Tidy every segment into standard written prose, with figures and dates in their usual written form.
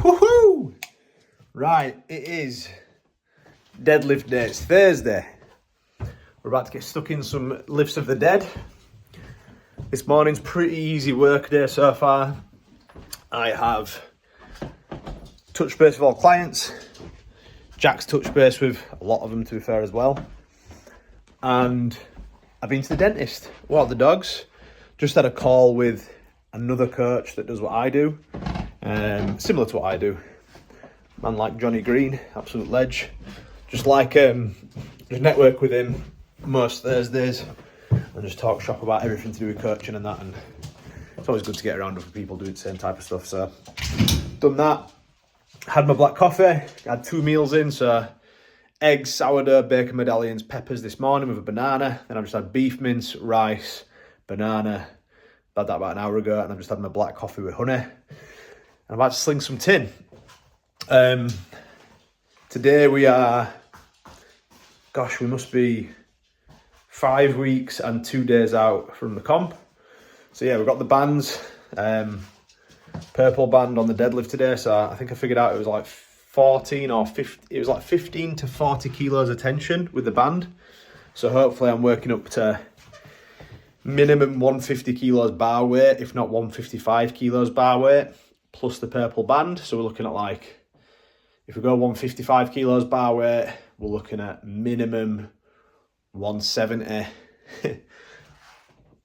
Woohoo! Right, it is deadlift day. It's Thursday. We're about to get stuck in some lifts of the dead. This morning's pretty easy work day so far. I have touch base with all clients. Jack's touch base with a lot of them, to be fair, as well. And I've been to the dentist. Well, the dogs. Just had a call with another coach that does what I do. Similar to what I do. Man like Johnny Green, absolute ledge. Just network with him most Thursdays and just talk shop about everything to do with coaching and that. And it's always good to get around other people doing the same type of stuff. So done that. Had my black coffee. Had 2 meals in. So eggs, sourdough, bacon medallions, peppers this morning with a banana. Then I've just had beef mince, rice, banana. Had that about an hour ago, and I've just had my black coffee with honey. I'm about to sling some tin. Today we must be 5 weeks and 2 days out from the comp. So yeah, we've got the bands, purple band on the deadlift today. So I think I figured out it was like 14 or 15, it was like 15 to 40 kilos of tension with the band. So hopefully I'm working up to minimum 150 kilos bar weight, if not 155 kilos bar weight, plus the purple band. So we're looking at like, if we go 155 kilos bar weight, we're looking at minimum 170,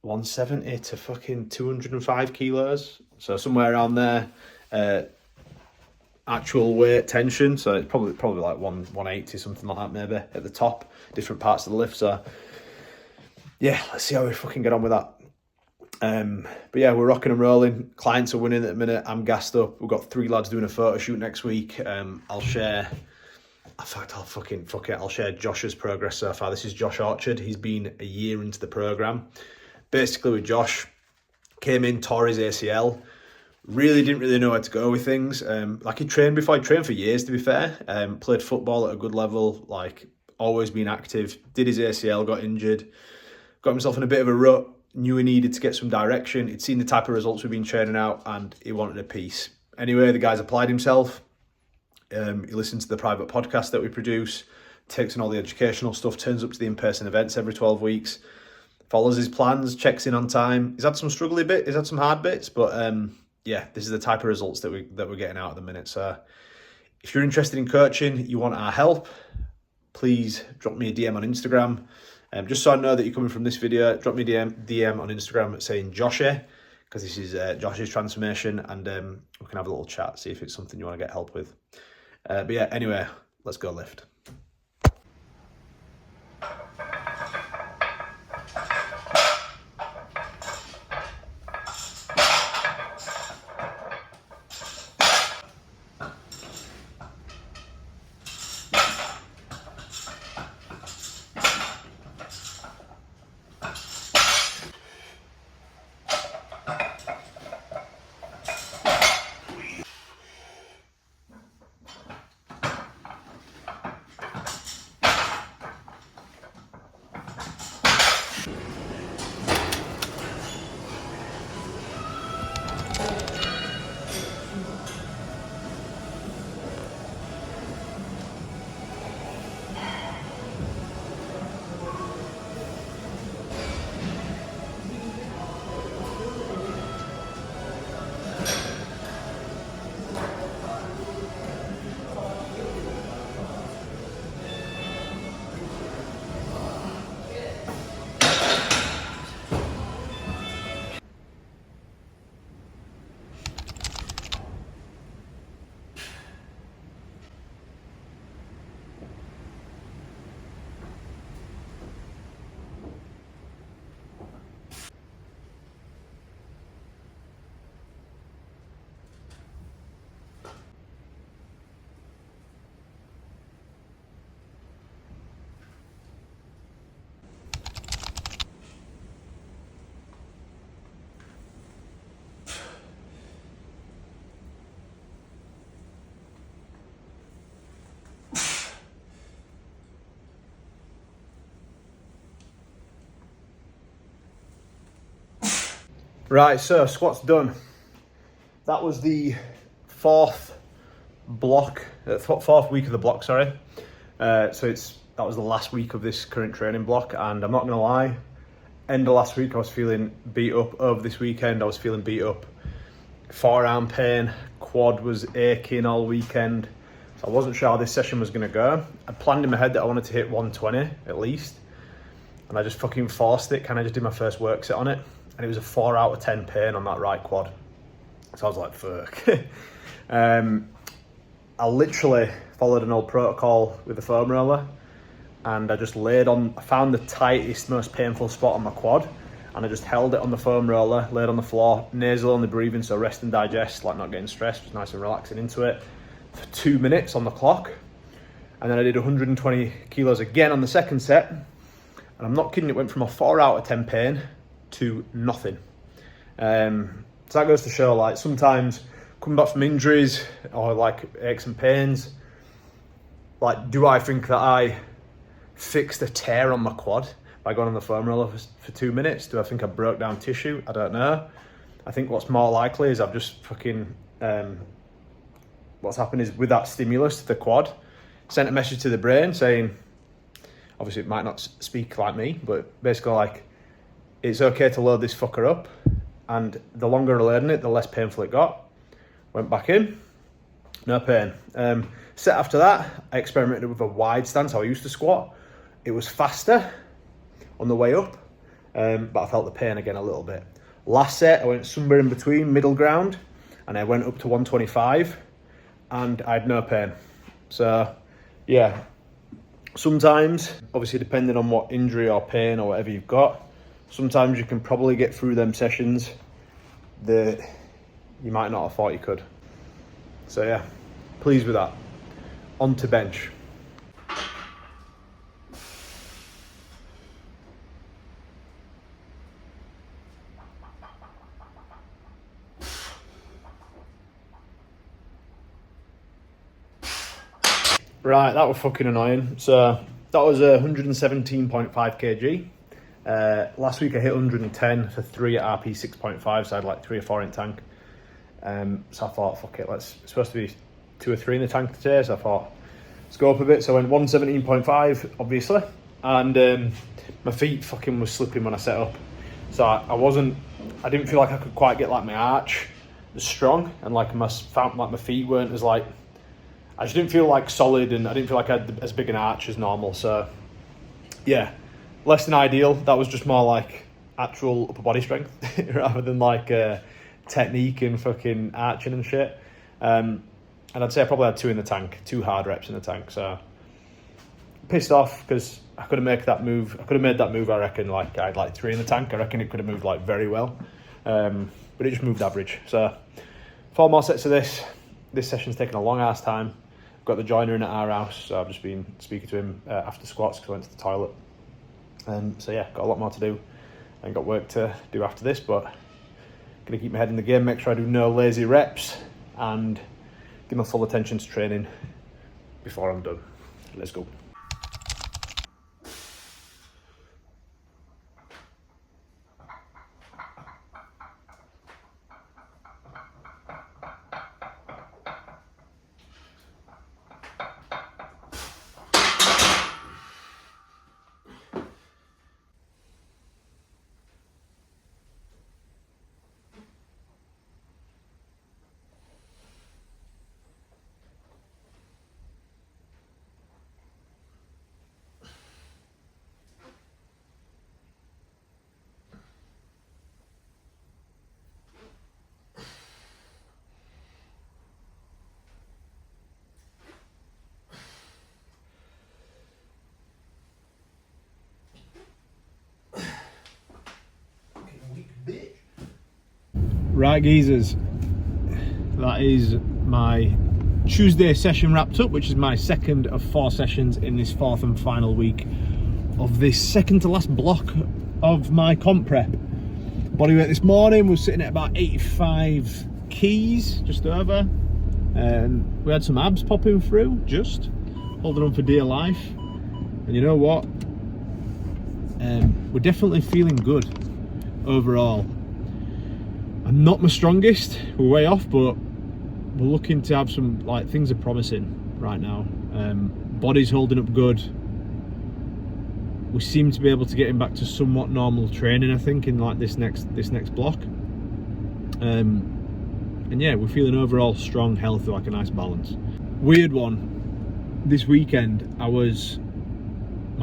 170 to fucking 205 kilos. So somewhere around there, actual weight tension. So it's probably like 180, something like that, maybe at the top, different parts of the lift. So yeah, let's see how we fucking get on with that. But yeah, we're rocking and rolling. Clients are winning at the minute. I'm gassed up. We've got 3 lads doing a photo shoot next week. I'll share. In fact, I'll share Josh's progress so far. This is Josh Orchard. He's been a year into the program. Basically, with Josh, came in, tore his ACL. Didn't really know where to go with things. He trained before. He trained for years, to be fair. Played football at a good level. Like, always been active. Did his ACL, got injured, got himself in a bit of a rut. Knew he needed to get some direction. He'd seen the type of results we've been churning out and he wanted a piece. Anyway, the guy's applied himself. He listens to the private podcast that we produce, takes in all the educational stuff, turns up to the in-person events every 12 weeks, follows his plans, checks in on time. He's had some struggly bits, he's had some hard bits, but yeah, this is the type of results that we're getting out at the minute. So if you're interested in coaching, you want our help, please drop me a DM on Instagram. Just so I know that you're coming from this video, drop me a DM on Instagram saying Joshy, because this is Josh's transformation, and we can have a little chat, see if it's something you want to get help with. But yeah, anyway, let's go lift. Right, so squats done. That was the 4th fourth week of the block, sorry. So that was the last week of this current training block, and I'm not gonna lie, end of last week I was feeling beat up. Over this weekend I was feeling beat up. Forearm pain, quad was aching all weekend. So I wasn't sure how this session was gonna go. I planned in my head that I wanted to hit 120 at least, and I just fucking forced it. I just did my first work set on it, and it was a 4 out of 10 pain on that right quad. So I was like, fuck. I literally followed an old protocol with the foam roller, and I just I found the tightest, most painful spot on my quad, and I just held it on the foam roller, laid on the floor, nasal only breathing, so rest and digest, like not getting stressed, just nice and relaxing into it for 2 minutes on the clock. And then I did 120 kilos again on the second set, and I'm not kidding, it went from a 4 out of 10 pain to nothing. So that goes to show, like, sometimes coming back from injuries or like aches and pains, like, do I think that I fixed a tear on my quad by going on the foam roller for 2 minutes? Do I think I broke down tissue? I don't know. I think what's more likely is I've just fucking, what's happened is with that stimulus to the quad, sent a message to the brain saying, obviously it might not speak like me, but basically like, it's okay to load this fucker up. And the longer I loaded it, the less painful it got. Went back in, no pain. Set after that, I experimented with a wide stance, how I used to squat. It was faster on the way up, but I felt the pain again a little bit. Last set, I went somewhere in between, middle ground, and I went up to 125, and I had no pain. So, yeah, sometimes, obviously depending on what injury or pain or whatever you've got, sometimes you can probably get through them sessions that you might not have thought you could. So yeah, pleased with that. On to bench. Right, that was fucking annoying. So that was 117.5 kg. Last week I hit 110 for 3 at RP 6.5, so I had like 3 or 4 in tank. So I thought, fuck it, it's supposed to be 2 or 3 in the tank today, so I thought, let's go up a bit. So I went 117.5, obviously, and my feet fucking was slipping when I set up. So I didn't feel like I could quite get like my arch as strong, and like my feet weren't as like, I just didn't feel like solid, and I didn't feel like I had as big an arch as normal. So yeah, less than ideal. That was just more like actual upper body strength rather than like technique and fucking arching and shit. And I'd say I probably had 2 in the tank, 2 hard reps in the tank. So pissed off because I could have made that move. I reckon. Like I had like 3 in the tank. I reckon it could have moved like very well, but it just moved average. So 4 more sets of this. This session's taken a long ass time. I've got the joiner in at our house, so I've just been speaking to him after squats because I went to the toilet. So yeah, got a lot more to do and got work to do after this, but gonna keep my head in the game, make sure I do no lazy reps, and give my full attention to training before I'm done. Let's go. Right, geezers, that is my Tuesday session wrapped up, which is my second of 4 sessions in this 4th and final week of this second to last block of my comp prep. Bodyweight this morning was sitting at about 85 keys, just over. We had some abs popping through, just holding on for dear life. And you know what? We're definitely feeling good overall. I'm not my strongest, we're way off, but we're looking to have some, like, things are promising right now. Body's holding up good. We seem to be able to get him back to somewhat normal training, I think, in like this next block. And yeah, we're feeling overall strong, healthy, like a nice balance. Weird one. This weekend, my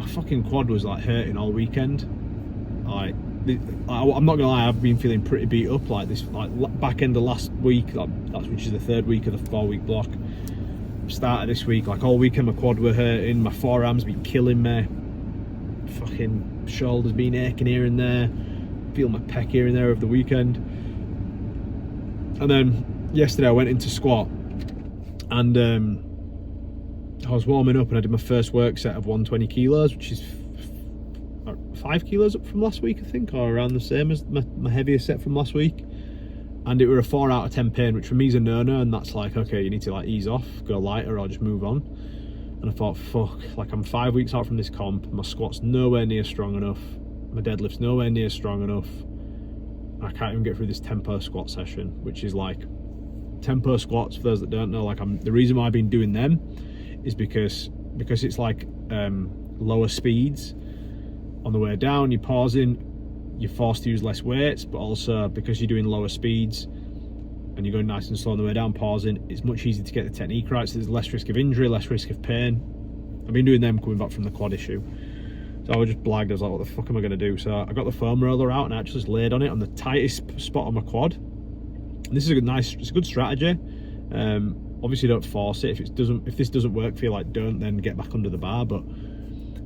fucking quad was like hurting all weekend. Like, I'm not gonna lie, I've been feeling pretty beat up like this, like back end of last week, that's which is the 3rd week of the 4-week block. Started this week, like all weekend my quad were hurting, my forearms been killing me, fucking shoulders been aching here and there, feel my pec here and there over the weekend. And then yesterday I went into squat, and I was warming up and I did my first work set of 120 kilos, which is 5 kilos up from last week, I think, or around the same as my heaviest set from last week. And it were a 4 out of 10 pain, which for me is a no-no, and that's like, okay, you need to like ease off, go lighter, or just move on. And I thought, fuck, like I'm 5 weeks out from this comp, my squat's nowhere near strong enough, my deadlift's nowhere near strong enough, and I can't even get through this tempo squat session, which is like, tempo squats, for those that don't know, like the reason why I've been doing them is because it's like lower speeds. On the way down, you're pausing, you're forced to use less weights, but also because you're doing lower speeds and you're going nice and slow on the way down, pausing, it's much easier to get the technique right, so there's less risk of injury, less risk of pain. I've been doing them coming back from the quad issue, so I was just blagged. I was like, what the fuck am I going to do? So I got the foam roller out and I actually just laid on it on the tightest spot on my quad. And this is it's a good strategy. Obviously don't force it. If this doesn't work for you, like, don't then get back under the bar. But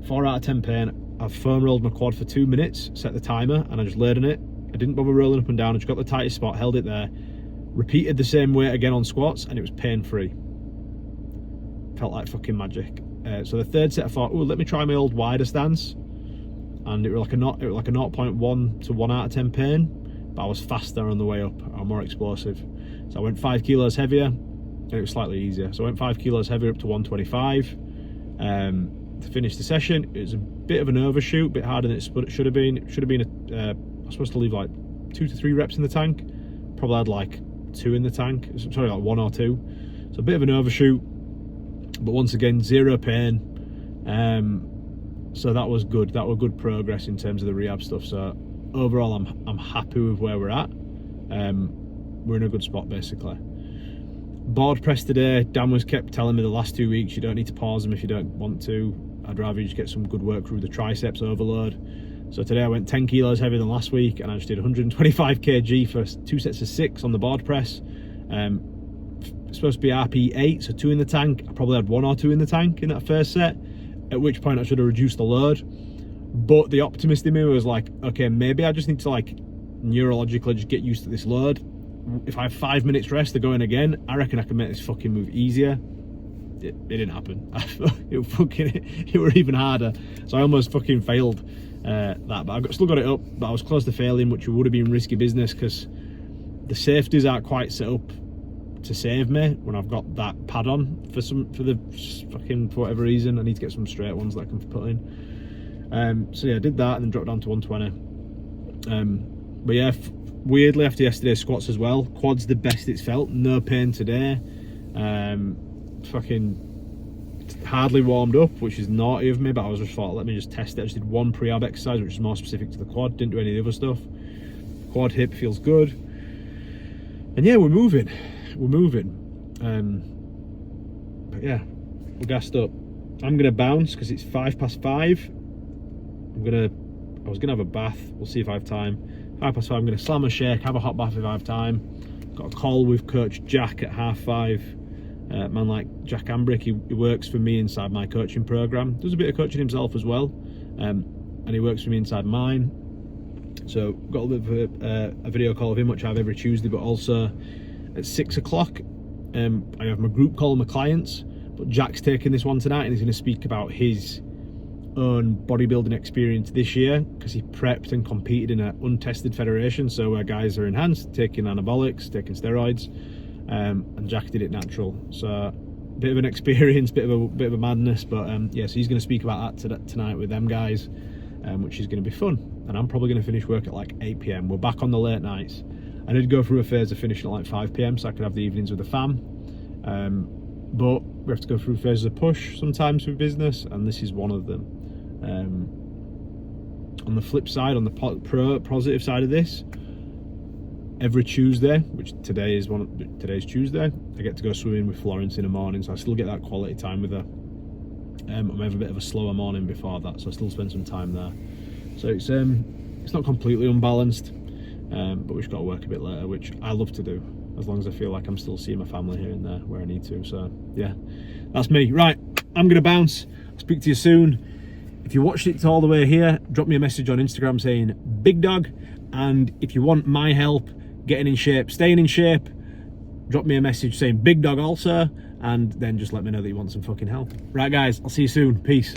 4 out of 10 pain, I've foam rolled my quad for 2 minutes, set the timer, and I just laid on it. I didn't bother rolling up and down, I just got the tightest spot, held it there, repeated the same weight again on squats, and it was pain-free. Felt like fucking magic. So the 3rd set I thought, oh, let me try my old wider stance, and it was like a 0.1 to 1 out of 10 pain, but I was faster on the way up, or more explosive. So I went 5 kilos heavier, and it was slightly easier. So I went 5 kilos heavier up to 125. To finish the session, it was a bit of an overshoot, a bit harder than it should have been. It should have been, I was supposed to leave like 2 to 3 reps in the tank. Probably had like 2 in the tank, sorry, like 1 or 2. So a bit of an overshoot, but once again, 0 pain. So that was good. That was good progress in terms of the rehab stuff. So overall, I'm happy with where we're at. We're in a good spot basically. Board press today, Dan was kept telling me the last 2 weeks, you don't need to pause them if you don't want to. I'd rather you just get some good work through the triceps overload. So today I went 10 kilos heavier than last week, and I just did 125 kg for 2 sets of 6 on the board press. It's supposed to be RP 8, so 2 in the tank. I probably had 1 or 2 in the tank in that first set, at which point I should have reduced the load. But the optimist in me was like, okay, maybe I just need to like neurologically just get used to this load. If I have 5 minutes rest, they're going again. I reckon I can make this fucking move easier. It didn't happen. It were even harder. So I almost fucking failed that, but I still got it up. But I was close to failing, which would have been risky business because the safeties aren't quite set up to save me when I've got that pad on for whatever reason. I need to get some straight ones that I can put in. So yeah, I did that and then dropped down to 120. But yeah, weirdly after yesterday's squats as well, quad's the best it's felt. No pain today. Fucking hardly warmed up, which is naughty of me, but I was just thought, let me just test it. I just did 1 pre-ab exercise, which is more specific to the quad. Didn't do any of the other stuff. Quad hip feels good, and yeah, we're moving. But yeah, we're gassed up. I'm gonna bounce because it's 5:05. I was gonna have a bath. We'll see if I have time. 5:05. I'm gonna slam a shake, have a hot bath if I have time. Got a call with Coach Jack at 5:30. Man like Jack Ambrick, he works for me inside my coaching program. Does a bit of coaching himself as well, and he works for me inside mine. So got a bit of a video call with him, which I have every Tuesday. But also at 6 o'clock, I have my group call with my clients. But Jack's taking this one tonight, and he's going to speak about his own bodybuilding experience this year, because he prepped and competed in an untested federation, so where guys are enhanced, taking anabolics, taking steroids, and Jack did it natural. So bit of an experience, bit of a madness, but yeah, so he's going to speak about that tonight with them guys, which is going to be fun. And I'm probably going to finish work at like 8 PM. We're back on the late nights. I did go through a phase of finishing at like 5 PM so I could have the evenings with the fam. But we have to go through phases of push sometimes with business, and this is one of them. On the flip side, on the positive side of this, every Tuesday, which today's Tuesday, I get to go swimming with Florence in the morning, so I still get that quality time with her. I may have a bit of a slower morning before that, so I still spend some time there. So it's not completely unbalanced, but we've got to work a bit later, which I love to do, as long as I feel like I'm still seeing my family here and there where I need to. So yeah, that's me. Right, I'm gonna bounce. I'll speak to you soon. If you watched it all the way here, drop me a message on Instagram saying big dog, and if you want my help getting in shape, staying in shape, drop me a message saying big dog also, and then just let me know that you want some fucking help. Right guys, I'll see you soon. Peace.